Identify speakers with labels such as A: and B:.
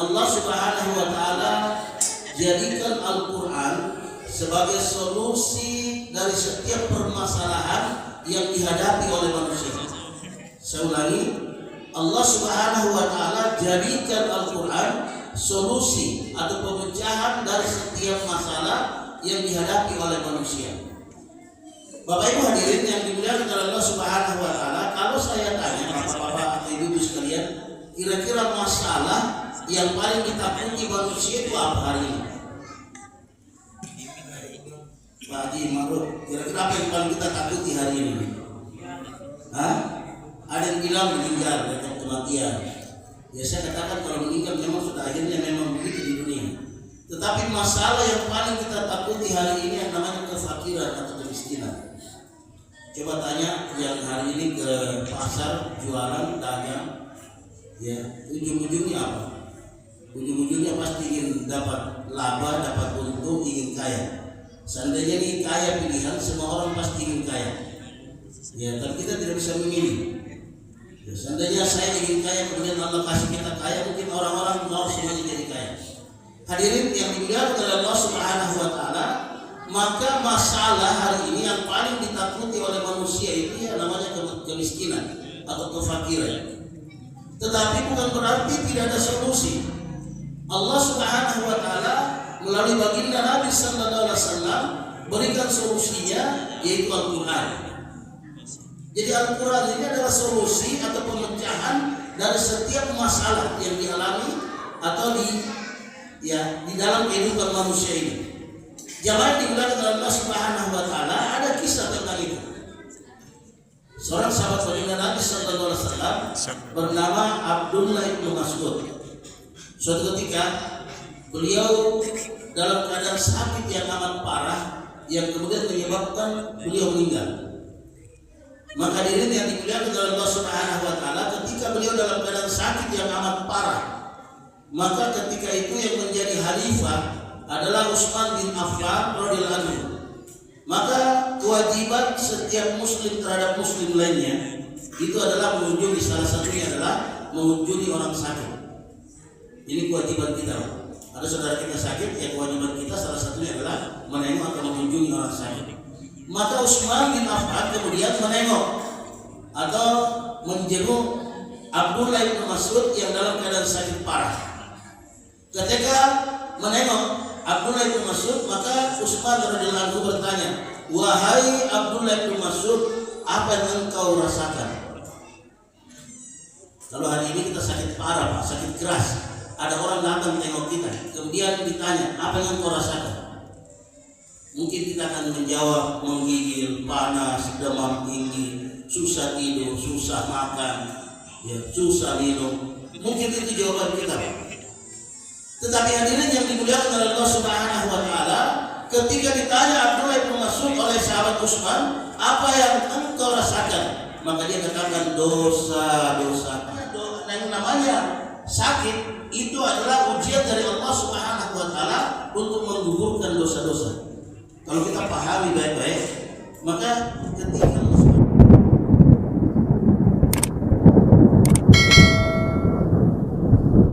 A: Allah Subhanahu wa taala jadikan Al-Qur'an sebagai solusi dari setiap permasalahan yang dihadapi oleh manusia. Saya ulangi, Allah Subhanahu wa taala jadikan Al-Qur'an solusi atau pemecahan dari setiap masalah yang dihadapi oleh manusia. Bapak Ibu hadirin yang dimuliakan oleh Allah Subhanahu wa taala, kalau saya tanya Bapak-bapak atau Ibu sekalian, kira-kira masalah yang paling ditakuti manusia itu apa hari ini? Pak Haji Maruf, kira-kira apa yang paling kita takuti hari ini? Hah? Ada yang bilang meninggal atau kematian. Ya saya katakan kalau meninggal memang sudah akhirnya memang begitu di dunia. Tetapi masalah yang paling kita takuti hari ini yang namanya kefakiran atau kemiskinan. Coba tanya yang hari ini ke pasar jualan dagang, ya ujung-ujungnya apa? Ujung-ujungnya pasti ingin dapat laba, dapat untung, ingin kaya. Seandainya ini kaya pilihan, semua orang pasti ingin kaya. Ya, tapi kita tidak bisa memilih. Ya, seandainya saya ingin kaya, kemudian Allah kasih kita kaya, mungkin orang-orang mau semuanya jadi kaya. Hadirin yang dimuliakan oleh Allah Subhanahu wa taala, maka masalah hari ini yang paling ditakuti oleh manusia itu ya namanya kemiskinan atau kefakiran. Tetapi bukan berarti tidak ada solusi. Allah Subhanahu wa taala melalui baginda Nabi sallallahu alaihi wasallam berikan solusinya, yaitu Al-Qur'an. Jadi Al-Qur'an ini adalah solusi atau pemecahan dari setiap masalah yang dialami atau di dalam kehidupan manusia ini. Jamaah dimuliakan oleh Allah Subhanahu wa taala, ada kisah tentang itu. Seorang sahabat baginda Nabi sallallahu alaihi wasallam bernama Abdullah bin Mas'ud. Suatu ketika beliau dalam keadaan sakit yang amat parah yang kemudian menyebabkan beliau meninggal. Maka diri yang dimuliakan oleh Allah Subhanahu wa taala, ketika beliau dalam keadaan sakit yang amat parah, maka ketika itu yang menjadi khalifah adalah Utsman bin Affan radhiyallahu anhu. Maka kewajiban setiap muslim terhadap muslim lainnya itu adalah mengunjungi, salah satunya adalah mengunjungi orang sakit. Ini kewajiban kita. Ada saudara kita sakit, ya kewajiban kita salah satunya adalah menengok atau mengunjungi orang sakit. Maka Utsman bin Affan kemudian menengok atau menjenguk Abdullah bin Mas'ud yang dalam keadaan sakit parah. Ketika menengok Abdullah bin Mas'ud, maka Utsman radhiyallahu anhu bertanya, "Wahai Abdullah bin Mas'ud, apa yang engkau rasakan?" Kalau hari ini kita sakit parah, Pak, sakit keras, ada orang datang tengok kita, kemudian ditanya, "Apa yang engkau rasakan?" Mungkin kita akan menjawab menggigil, panas, demam tinggi, susah tidur, susah makan, ya, susah minum. Mungkin itu jawaban kita, Pak. Tetapi hadirin yang dimuliakan oleh Allah Subhanahu wa taala, ketika ditanya Abdullah bin Mas'ud oleh sahabat Utsman, "Apa yang engkau rasakan?" Maka dia katakan dosa-dosa. Yang namanya sakit itu adalah ujian dari Allah Subhanahu wa taala untuk menggugurkan dosa-dosa. Kalau kita pahami baik-baik, maka ketika